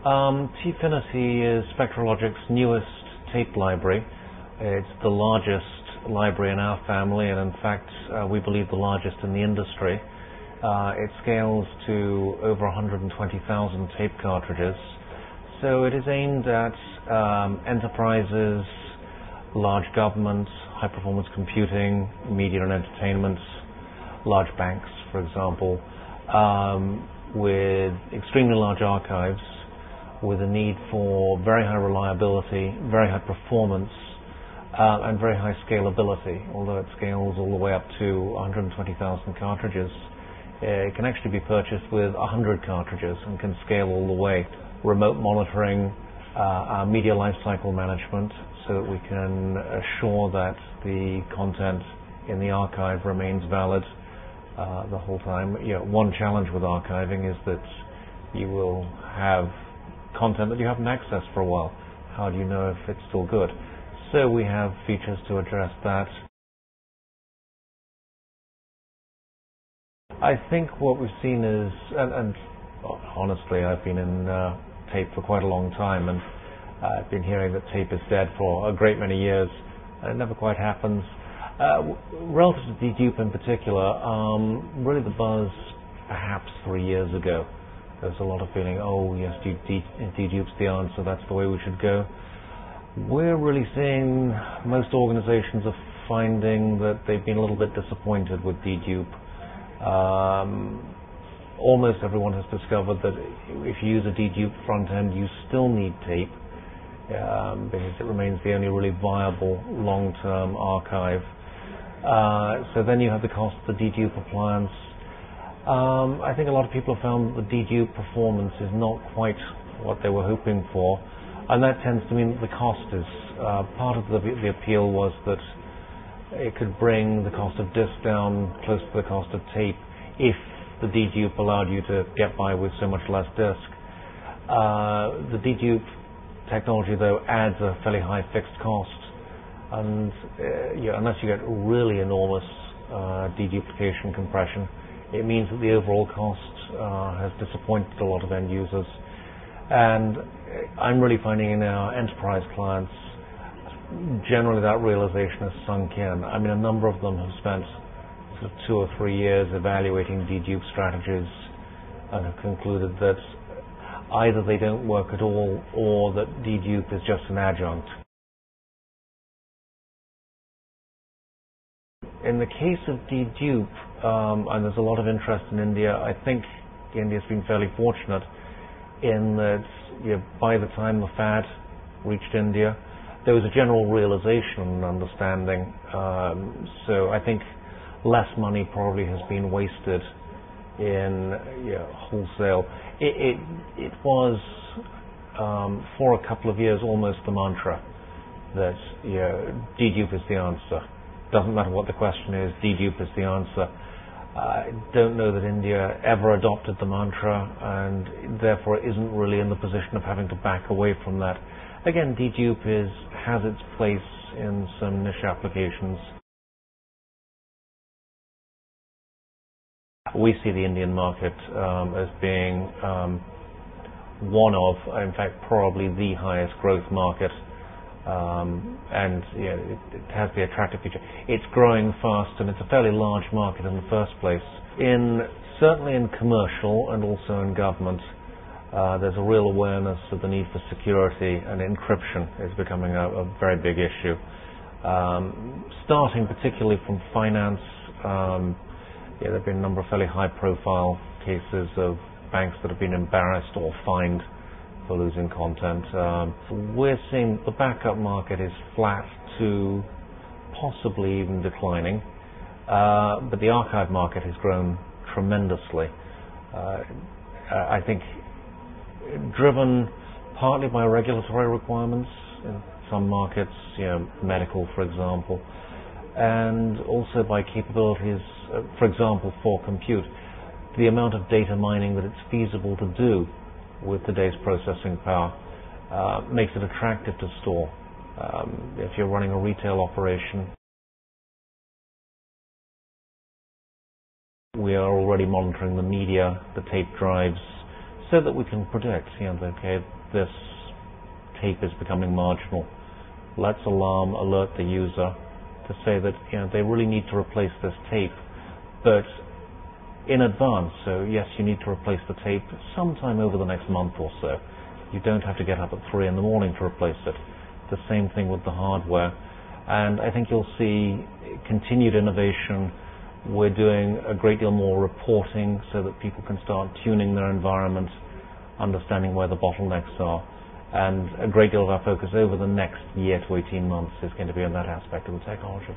Tfinity is Spectra Logic's newest tape library. It's the largest library in our family, and in fact, we believe the largest in the industry. It scales to over 120,000 tape cartridges. So it is aimed at enterprises, large government, high-performance computing, media and entertainment, large banks, for example, with extremely large archives, with a need for very high reliability, very high performance, and very high scalability. Although it scales all the way up to 120,000 cartridges, it can actually be purchased with 100 cartridges and can scale all the way. Remote monitoring, our media lifecycle management, so that we can assure that the content in the archive remains valid the whole time. One challenge with archiving is that you will have content that you haven't accessed for a while. How do you know if it's still good? So we have features to address that. I think what we've seen is, and honestly, I've been in tape for quite a long time, and I've been hearing that tape is dead for a great many years. It never quite happens. Relative to dedupe in particular, really the buzz perhaps 3 years ago. There's a lot of feeling, oh yes, dedupe's the answer, that's the way we should go. We're really seeing most organizations are finding that they've been a little bit disappointed with dedupe. Almost everyone has discovered that if you use a dedupe front end, you still need tape, because it remains the only really viable long-term archive. So then you have the cost of the dedupe appliance. I think a lot of people have found that the dedupe performance is not quite what they were hoping for, and that tends to mean that the cost is part of the appeal was that it could bring the cost of disk down close to the cost of tape if the dedupe allowed you to get by with so much less disk. The dedupe technology, though, adds a fairly high fixed cost, and unless you get really enormous deduplication compression, it means that the overall cost has disappointed a lot of end users. And I'm really finding in our enterprise clients, generally that realization has sunk in. I mean, a number of them have spent sort of 2 or 3 years evaluating dedupe strategies and have concluded that either they don't work at all or that dedupe is just an adjunct. In the case of dedupe, and there's a lot of interest in India, I think India's been fairly fortunate in that by the time the fad reached India, there was a general realization and understanding. So I think less money probably has been wasted in wholesale. It was for a couple of years almost the mantra that dedupe is the answer. Doesn't matter what the question is, dedupe is the answer. I don't know that India ever adopted the mantra, and therefore isn't really in the position of having to back away from that. Again, dedupe has its place in some niche applications. We see the Indian market as being one of, in fact, probably the highest growth market. And it has the attractive feature. It's growing fast, and it's a fairly large market in the first place. Certainly in commercial and also in government, there's a real awareness of the need for security, and encryption is becoming a very big issue. Starting particularly from finance, there have been a number of fairly high-profile cases of banks that have been embarrassed or fined for losing content. We're seeing the backup market is flat to possibly even declining, but the archive market has grown tremendously. I think driven partly by regulatory requirements in some markets, medical, for example, and also by capabilities, for example, for compute. The amount of data mining that it's feasible to do with today's processing power makes it attractive to store. If you're running a retail operation, we are already monitoring the media, the tape drives, so that we can predict, okay, this tape is becoming marginal. Let's alert the user to say that they really need to replace this tape, but in advance. So yes, you need to replace the tape sometime over the next month or so. You don't have to get up at 3 in the morning to replace it. The same thing with the hardware. And I think you'll see continued innovation. We're doing a great deal more reporting so that people can start tuning their environment, understanding where the bottlenecks are. And a great deal of our focus over the next year to 18 months is going to be on that aspect of the technology.